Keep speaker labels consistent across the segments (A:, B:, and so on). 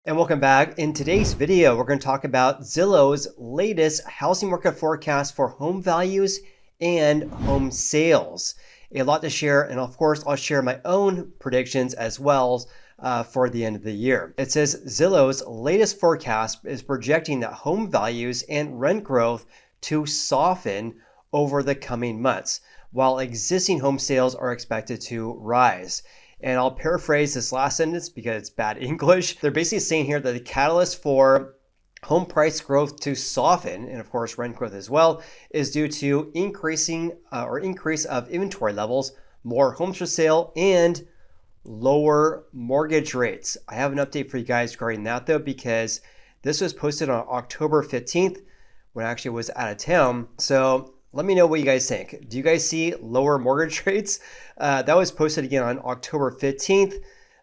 A: And welcome back. In today's video, we're going to talk about Zillow's latest housing market forecast for home values and home sales. A lot to share, and of course, I'll share my own predictions as well for the end of the year. It says Zillow's latest forecast is projecting that home values and rent growth to soften over the coming months, while existing home sales are expected to rise. And I'll paraphrase this last sentence because it's bad English. They're basically saying here that the catalyst for home price growth to soften, and of course rent growth as well, is due to increase of inventory levels, more homes for sale, and lower mortgage rates. I have an update for you guys regarding that though, because this was posted on October 15th when I actually was out of town. So let me know what you guys think. Do you guys see lower mortgage rates? That was posted again on October 15th.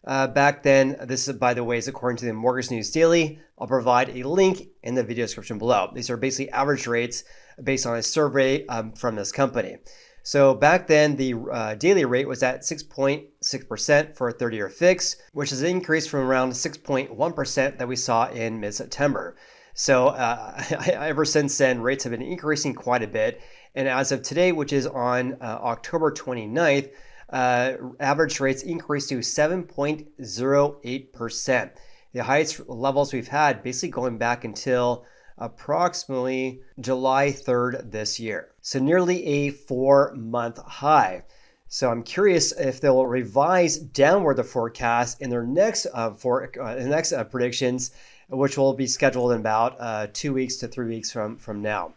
A: Back then, this is, by the way, is according to the Mortgage News Daily. I'll provide a link in the video description below. These are basically average rates based on a survey from this company. So back then, the daily rate was at 6.6% for a 30-year fix, which is an increase from around 6.1% that we saw in mid-September. So ever since then, rates have been increasing quite a bit. And as of today, which is on October 29th, average rates increased to 7.08%. The highest levels we've had basically going back until approximately July 3rd this year. So nearly a 4-month high. So I'm curious if they'll revise downward the forecast in their next predictions, which will be scheduled in about 2 weeks to 3 weeks from now.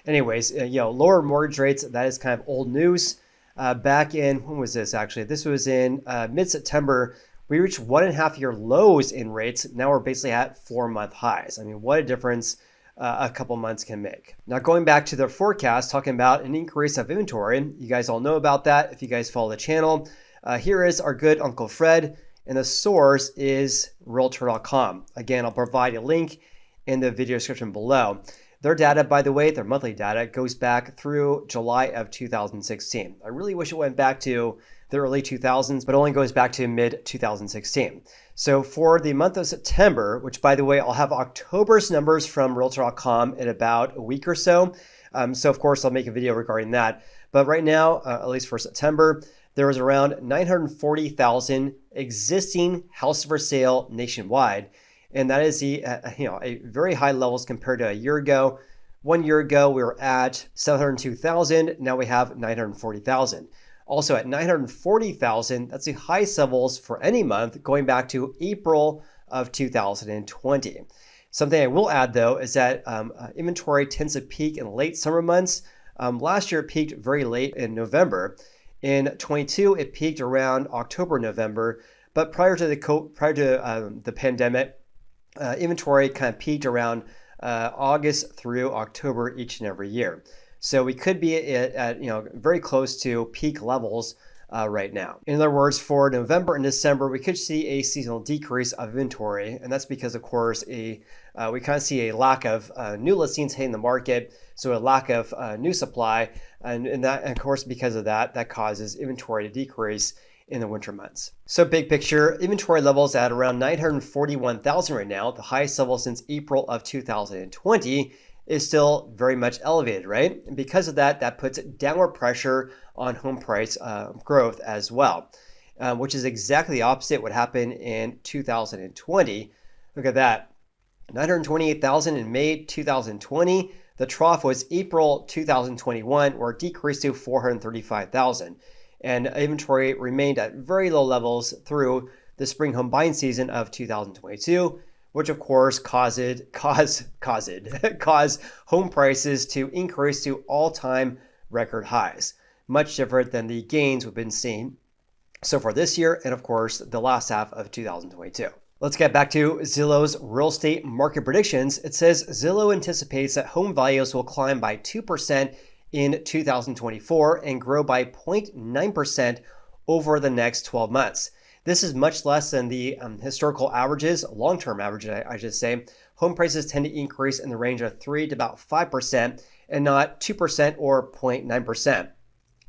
A: Anyways, lower mortgage rates, that is kind of old news. Back in, when was this actually? This was in mid-September. We reached 1.5-year lows in rates. Now we're basically at 4-month highs. I mean, what a difference a couple months can make. Now going back to the forecast, talking about an increase of inventory. You guys all know about that if you guys follow the channel. Here is our good Uncle Fred, and the source is Realtor.com. Again, I'll provide a link in the video description below. Their data, by the way, their monthly data goes back through July of 2016. I really wish it went back to the early 2000s, but only goes back to mid-2016. So for the month of September, which by the way, I'll have October's numbers from Realtor.com in about a week or so. So of course, I'll make a video regarding that. But right now, at least for September, there was around 940,000 existing houses for sale nationwide. And that is a very high levels compared to a year ago. 1 year ago, we were at 702,000. Now we have 940,000. Also at 940,000, that's the highest levels for any month going back to April of 2020. Something I will add though is that inventory tends to peak in late summer months. Last year it peaked very late in November. In 22, it peaked around October, November. But prior to the pandemic, inventory kind of peaked around August through October each and every year. So we could be at very close to peak levels right now. In other words, for November and December, we could see a seasonal decrease of inventory, and that's because, of course, we kind of see a lack of new listings hitting the market, so a lack of new supply, and of course, because of that, that causes inventory to decrease in the winter months. So big picture, inventory levels at around 941,000 right now, the highest level since April of 2020, is still very much elevated, right? And because of that, that puts downward pressure on home price growth as well, which is exactly the opposite what happened in 2020. Look at that, 928,000 in May 2020. The trough was April 2021, where it decreased to 435,000. And inventory remained at very low levels through the spring home buying season of 2022, which of course caused home prices to increase to all-time record highs, much different than the gains we've been seeing so far this year and of course the last half of 2022. Let's get back to Zillow's real estate market predictions. It says Zillow anticipates that home values will climb by 2% in 2024 and grow by 0.9% over the next 12 months. This is much less than the historical averages, long-term averages, I should say. Home prices tend to increase in the range of 3 to about 5% and not 2% or 0.9%.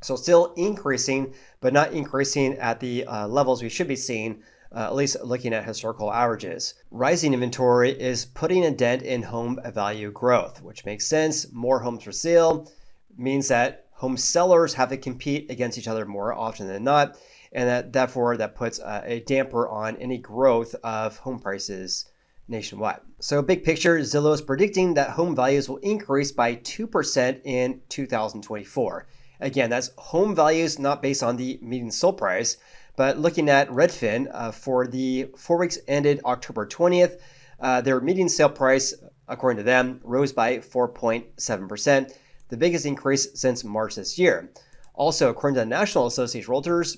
A: So still increasing, but not increasing at the levels we should be seeing at least looking at historical averages. Rising inventory is putting a dent in home value growth, which makes sense. More homes for sale means that home sellers have to compete against each other more often than not, and therefore that puts a damper on any growth of home prices nationwide. So big picture, Zillow is predicting that home values will increase by 2% in 2024. Again, that's home values not based on the median sold price, but looking at Redfin for the 4 weeks ended October 20th, their median sale price, according to them, rose by 4.7%, the biggest increase since March this year. Also, according to the National Association of Realtors,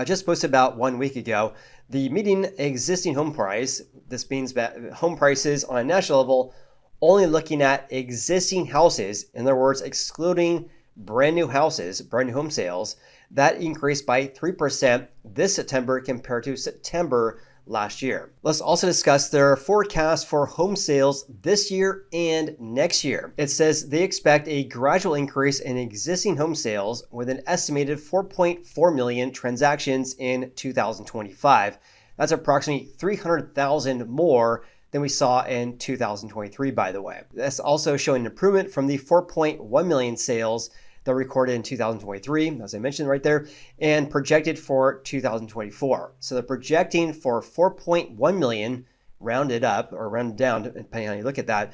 A: just posted about 1 week ago, the median existing home price, this means that home prices on a national level, only looking at existing houses, in other words, excluding brand new houses, brand new home sales, that increased by 3% this September compared to September last year. Let's also discuss their forecast for home sales this year and next year. It says they expect a gradual increase in existing home sales with an estimated 4.4 million transactions in 2025. That's approximately 300,000 more than we saw in 2023, by the way. That's also showing an improvement from the 4.1 million sales that were recorded in 2023, as I mentioned right there, and projected for 2024. So they're projecting for 4.1 million, rounded up or rounded down, depending on how you look at that,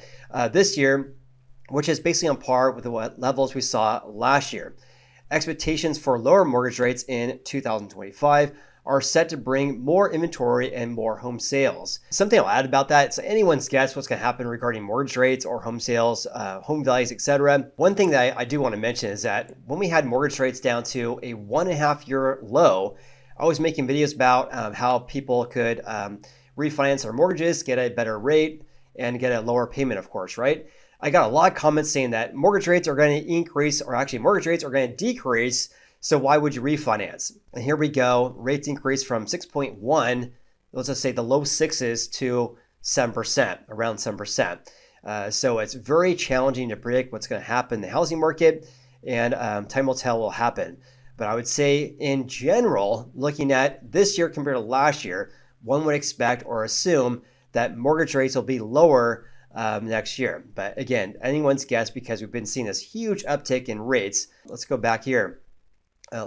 A: this year, which is basically on par with the levels we saw last year. Expectations for lower mortgage rates in 2025 are set to bring more inventory and more home sales. Something I'll add about that, it's anyone's guess what's going to happen regarding mortgage rates or home sales, home values, etc. One thing that I do want to mention is that when we had mortgage rates down to a 1.5-year low, I was making videos about how people could refinance their mortgages, get a better rate, and get a lower payment, of course, right? I got a lot of comments saying that mortgage rates are going to increase, or actually mortgage rates are going to decrease, so why would you refinance? And here we go. Rates increased from 6.1, let's just say the low sixes, to 7%, around 7%. So it's very challenging to predict what's going to happen in the housing market, and time will tell what will happen. But I would say in general, looking at this year compared to last year, one would expect or assume that mortgage rates will be lower next year. But again, anyone's guess because we've been seeing this huge uptick in rates. Let's go back here.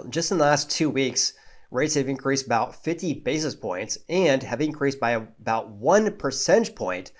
A: Just in the last 2 weeks, rates have increased about 50 basis points and have increased by about 1 percentage point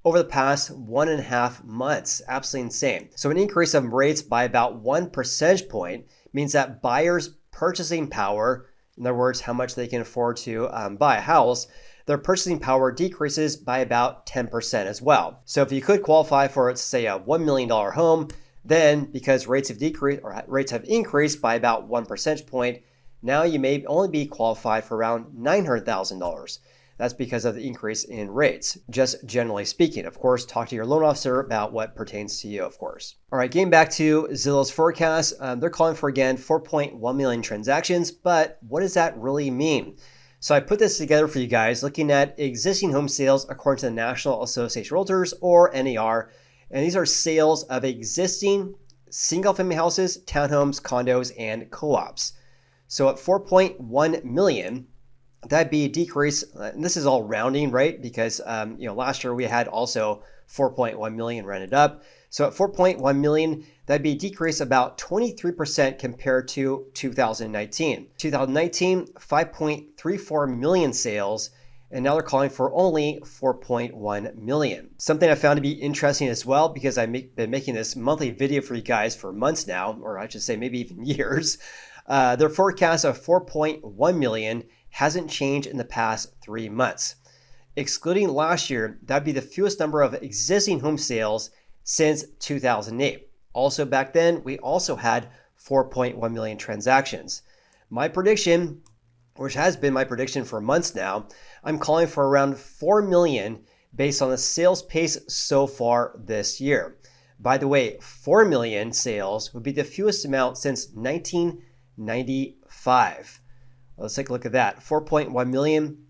A: over the past 1.5 months. Absolutely insane. So an increase of rates by about 1 percentage point means that buyers' purchasing power, in other words, how much they can afford to buy a house, their purchasing power decreases by about 10% as well. So if you could qualify for, let's say, a $1 million home, then because rates have decreased or rates have increased by about 1 percentage point, now you may only be qualified for around $900,000. That's because of the increase in rates, just generally speaking. Of course, talk to your loan officer about what pertains to you, of course. All right, getting back to Zillow's forecast, they're calling for, again, 4.1 million transactions, but what does that really mean? So I put this together for you guys looking at existing home sales according to the National Association of Realtors, or NAR, and these are sales of existing single-family houses, townhomes, condos, and co-ops. So at 4.1 million, that'd be a decrease, and this is all rounding, right? Because last year we had also 4.1 million rounded up. So at 4.1 million, that'd be a decrease about 23% compared to 2019. 2019, 5.34 million sales, and now they're calling for only 4.1 million. Something I found to be interesting as well, because I've been making this monthly video for you guys for months now, or I should say maybe even years. Their forecast of 4.1 million hasn't changed in the past 3 months. Excluding last year, that'd be the fewest number of existing home sales since 2008. Also back then, we also had 4.1 million transactions. My prediction, which has been my prediction for months now, I'm calling for around 4 million based on the sales pace so far this year. By the way, 4 million sales would be the fewest amount since 1995. Let's take a look at that. 4.1 million,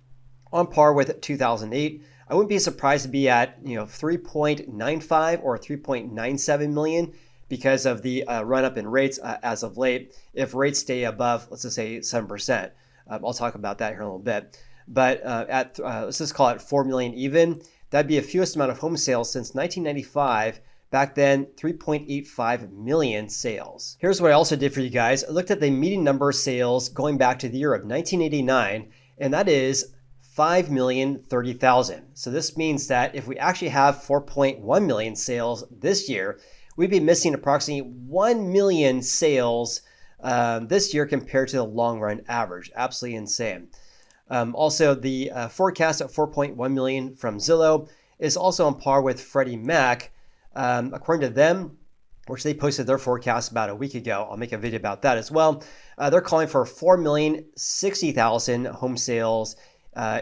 A: on par with 2008. I wouldn't be surprised to be at 3.95 or 3.97 million because of the run up in rates as of late. If rates stay above, let's just say 7%, I'll talk about that here in a little bit. but let's just call it 4 million even. That'd be the fewest amount of home sales since 1995. Back then, 3.85 million sales. Here's what I also did for you guys. I looked at the median number of sales going back to the year of 1989, and that is 5,030,000. So this means that if we actually have 4.1 million sales this year, we'd be missing approximately 1 million sales this year compared to the long run average. Absolutely insane. Also, the forecast at 4.1 million from Zillow is also on par with Freddie Mac. According to them, which they posted their forecast about a week ago, I'll make a video about that as well. They're calling for 4,060,000 home sales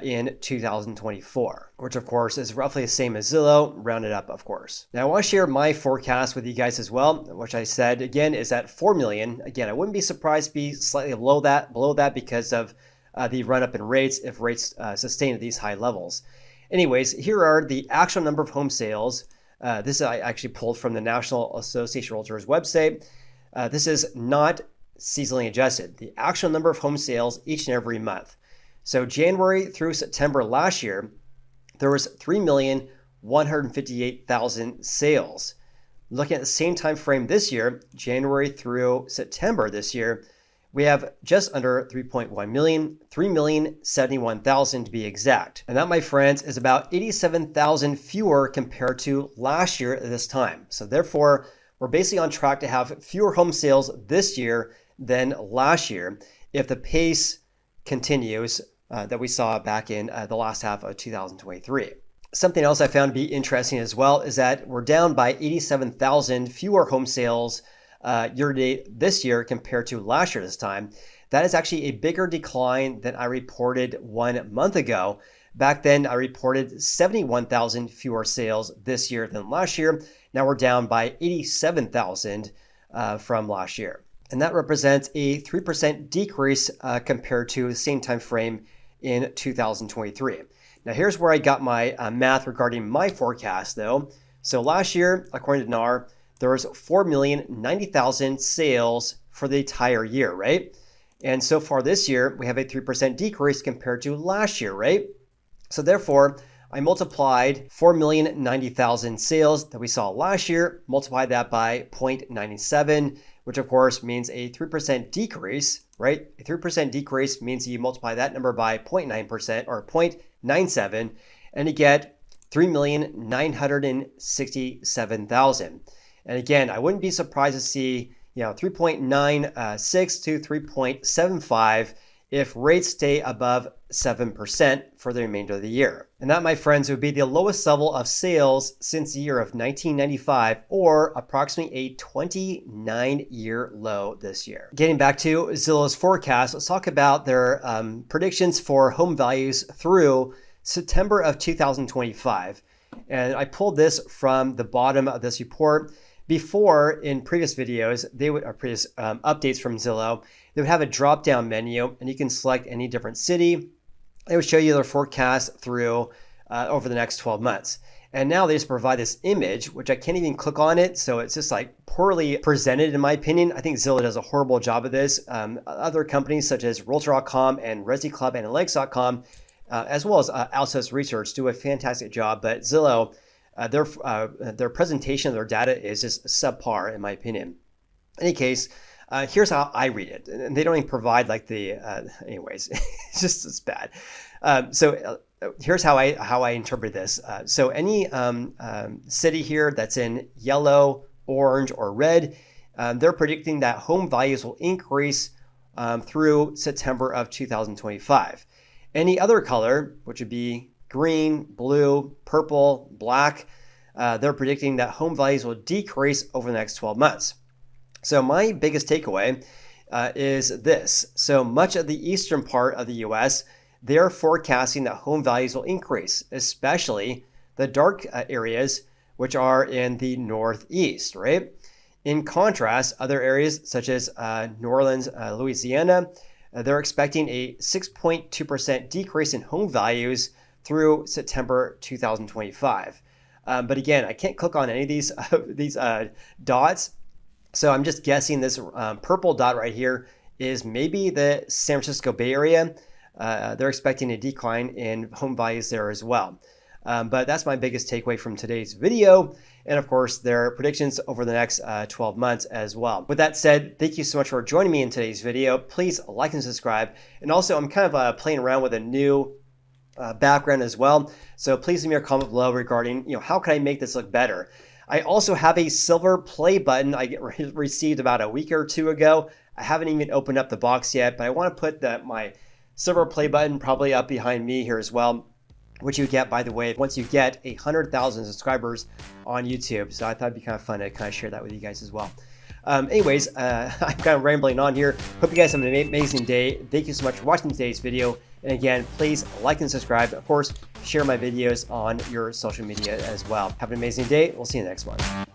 A: in 2024, which of course is roughly the same as Zillow, rounded up, of course. Now I want to share my forecast with you guys as well, which I said again is at 4 million. Again, I wouldn't be surprised to be slightly below that because of the run up in rates if rates sustain at these high levels. Anyways, here are the actual number of home sales. This I actually pulled from the National Association of Realtors website. This is not seasonally adjusted. The actual number of home sales each and every month. So January through September last year, there was 3,158,000 sales. Looking at the same time frame this year, January through September this year, we have just under 3.1 million, 3,071,000 to be exact. And that, my friends, is about 87,000 fewer compared to last year at this time. So therefore, we're basically on track to have fewer home sales this year than last year if the pace continues that we saw back in the last half of 2023. Something else I found to be interesting as well is that we're down by 87,000 fewer home sales year to date this year compared to last year this time. That is actually a bigger decline than I reported 1 month ago. Back then, I reported 71,000 fewer sales this year than last year. Now we're down by 87,000 from last year. And that represents a 3% decrease compared to the same time frame in 2023. Now here's where I got my math regarding my forecast though. So last year, according to NAR, there was 4,090,000 sales for the entire year, right? And so far this year, we have a 3% decrease compared to last year, right? So therefore, I multiplied 4,090,000 sales that we saw last year, multiplied that by 0.97, which of course means a 3% decrease, right? A 3% decrease means you multiply that number by 0.9% or 0.97, and you get 3,967,000. And again, I wouldn't be surprised to see 3.96 to 3.75 if rates stay above 7% for the remainder of the year. And that, my friends, would be the lowest level of sales since the year of 1995, or approximately a 29-year low this year. Getting back to Zillow's forecast, let's talk about their predictions for home values through September of 2025. And I pulled this from the bottom of this report. Before, in previous videos, previous updates from Zillow, they would have a drop-down menu, and you can select any different city. It would show you their forecast through over the next 12 months. And now they just provide this image, which I can't even click on it. So it's just like poorly presented, in my opinion. I think Zillow does a horrible job of this. Other companies such as Realtor.com and ResiClub Analytics.com, as well as Outsource Research, do a fantastic job. But Zillow, their presentation of their data is just subpar, in my opinion. In any case, here's how I read it. And they don't even provide like the, anyways, it's bad. So here's how I interpret this. So any city here that's in yellow, orange, or red, they're predicting that home values will increase through September of 2025. Any other color, which would be green, blue, purple, black, they're predicting that home values will decrease over the next 12 months. So my biggest takeaway is this. So much of the eastern part of the US, they're forecasting that home values will increase, especially the dark areas, which are in the northeast, right? In contrast, other areas such as New Orleans, Louisiana, they're expecting a 6.2% decrease in home values through September 2025. But again, I can't click on any of these dots. So I'm just guessing this purple dot right here is maybe the San Francisco Bay Area. they're expecting a decline in home values there as well. But that's my biggest takeaway from today's video. And of course, their predictions over the next 12 months as well. With that said, thank you so much for joining me in today's video. Please like and subscribe. And also, I'm kind of playing around with a new background as well. So please leave me a comment below regarding, how can I make this look better? I also have a silver play button I received about a week or two ago. I haven't even opened up the box yet, but I want to put my silver play button probably up behind me here as well, which you get, by the way, once you get 100,000 subscribers on YouTube. So I thought it'd be kind of fun to kind of share that with you guys as well. Anyways, I'm kind of rambling on here. Hope you guys have an amazing day. Thank you so much for watching today's video. And again, please like and subscribe. Of course, share my videos on your social media as well. Have an amazing day. We'll see you in the next one.